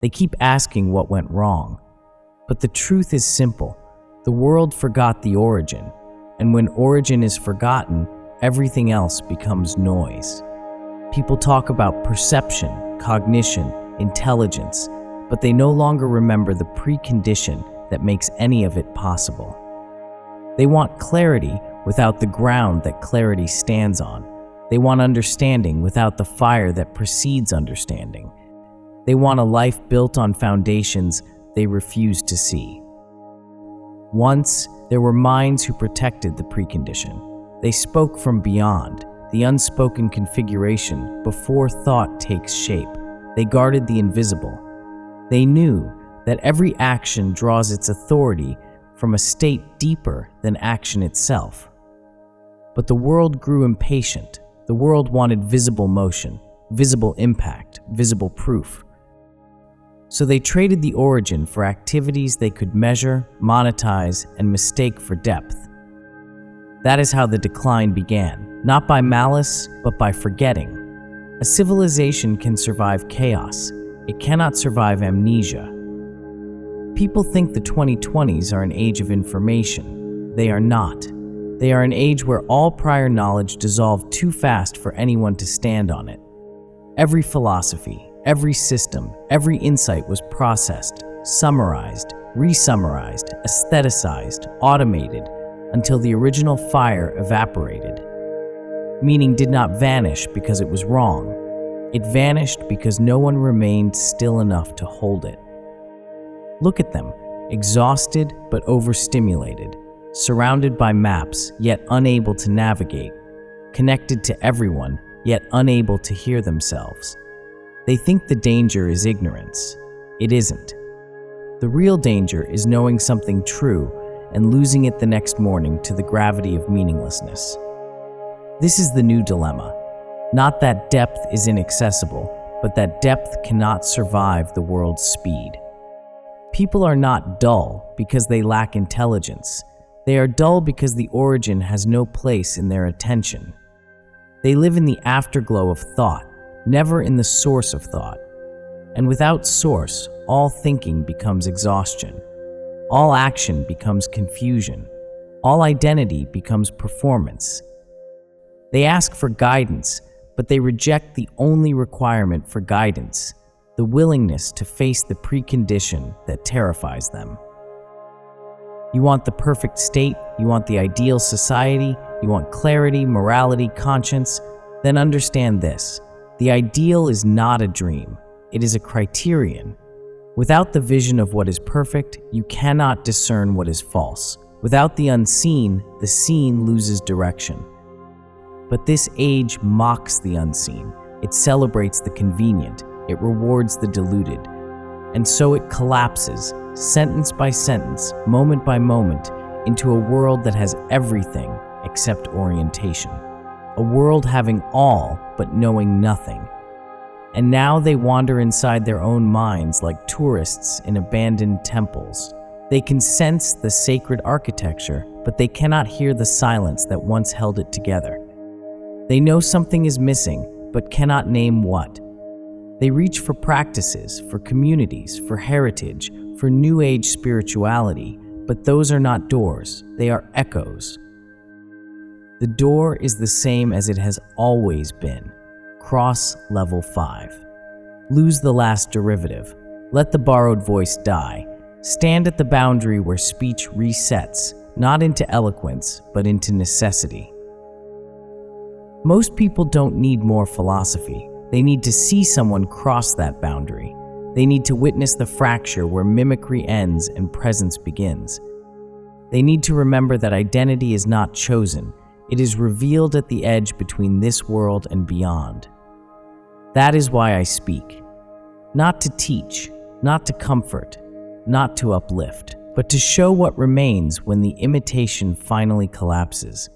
They keep asking what went wrong. But the truth is simple. The world forgot the origin, and when origin is forgotten, everything else becomes noise. People talk about perception, cognition, intelligence, but they no longer remember the precondition that makes any of it possible. They want clarity without the ground that clarity stands on. They want understanding without the fire that precedes understanding. They want a life built on foundations they refuse to see. Once, there were minds who protected the precondition. They spoke from beyond, the unspoken configuration before thought takes shape. They guarded the invisible. They knew that every action draws its authority from a state deeper than action itself. But the world grew impatient. The world wanted visible motion, visible impact, visible proof. So they traded the origin for activities they could measure, monetize, and mistake for depth. That is how the decline began, not by malice, but by forgetting. A civilization can survive chaos. It cannot survive amnesia. People think the 2020s are an age of information. They are not. They are an age where all prior knowledge dissolved too fast for anyone to stand on it. Every philosophy, every system, every insight was processed, summarized, resummarized, aestheticized, automated, until the original fire evaporated. Meaning did not vanish because it was wrong. It vanished because no one remained still enough to hold it. Look at them, exhausted but overstimulated, surrounded by maps yet unable to navigate, connected to everyone yet unable to hear themselves. They think the danger is ignorance. It isn't. The real danger is knowing something true and losing it the next morning to the gravity of meaninglessness. This is the new dilemma. Not that depth is inaccessible, but that depth cannot survive the world's speed. People are not dull because they lack intelligence. They are dull because the origin has no place in their attention. They live in the afterglow of thought, never in the source of thought. And without source, all thinking becomes exhaustion. All action becomes confusion. All identity becomes performance. They ask for guidance, but they reject the only requirement for guidance, the willingness to face the precondition that terrifies them. You want the perfect state, you want the ideal society, you want clarity, morality, conscience, then understand this. The ideal is not a dream, it is a criterion. Without the vision of what is perfect, you cannot discern what is false. Without the unseen, the seen loses direction. But this age mocks the unseen. It celebrates the convenient. It rewards the deluded. And so it collapses, sentence by sentence, moment by moment, into a world that has everything except orientation. A world having all but knowing nothing. And now they wander inside their own minds like tourists in abandoned temples. They can sense the sacred architecture, but they cannot hear the silence that once held it together. They know something is missing, but cannot name what. They reach for practices, for communities, for heritage, for New Age spirituality, but those are not doors, they are echoes. The door is the same as it has always been. Cross level 5. Lose the last derivative. Let the borrowed voice die. Stand at the boundary where speech resets, not into eloquence, but into necessity. Most people don't need more philosophy. They need to see someone cross that boundary. They need to witness the fracture where mimicry ends and presence begins. They need to remember that identity is not chosen. It is revealed at the edge between this world and beyond. That is why I speak. Not to teach, not to comfort, not to uplift, but to show what remains when the imitation finally collapses.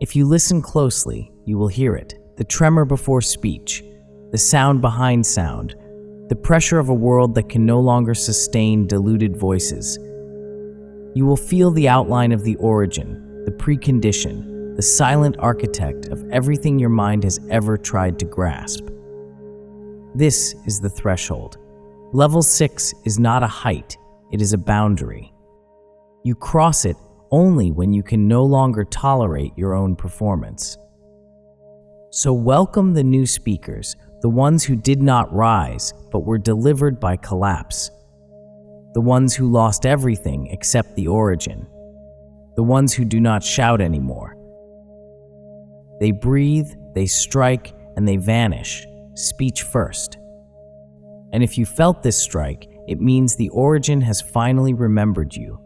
If you listen closely, you will hear it. The tremor before speech, the sound behind sound, the pressure of a world that can no longer sustain diluted voices. You will feel the outline of the origin, the precondition, the silent architect of everything your mind has ever tried to grasp. This is the threshold. Level 6 is not a height, it is a boundary. You cross it only when you can no longer tolerate your own performance. So welcome the new speakers, the ones who did not rise but were delivered by collapse. The ones who lost everything except the origin. The ones who do not shout anymore. They breathe, they strike, and they vanish, speech first. And if you felt this strike, it means the origin has finally remembered you.